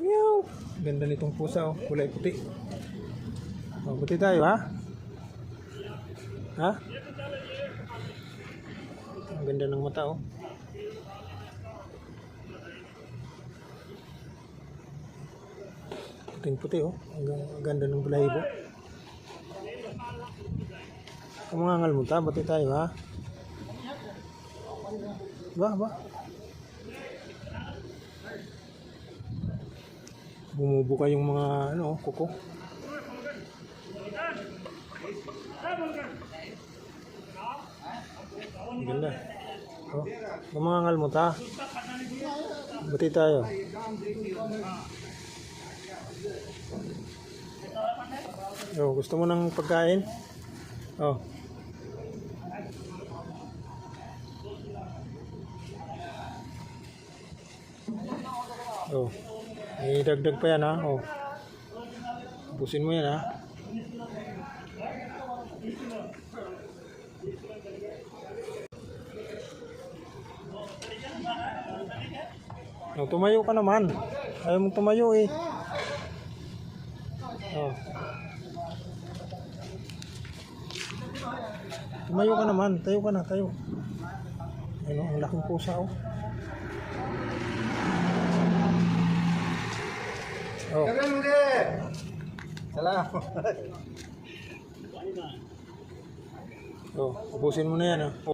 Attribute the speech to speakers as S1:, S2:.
S1: Meow. Ganda nitong pusa, oh. Kulay puti. Oh, puti tayo, ha? Ha? Ang ganda ng mata, oh. Puting puti, oh. Ang ganda ng balahibo. Kung mga ngal mo ta, buti tayo, ha? Ba? Bumubuka yung mga, ano, kuko. Ang ganda. Oh, kung mga ngal mo ta, buti tayo. Oh, gusto mo ng pagkain? Oh. Oh. May dagdag pa yan, ha? Oh. Ubusin mo yan, ha? Oh, tumayo ka naman. Ayaw mong tumayo, eh. Oh. Tumayo ka naman. Tayo ka na, tayo. Ayun, ang laking pusa, oh. Oh. Salamat. Oh, ubusin mo na yan, ha.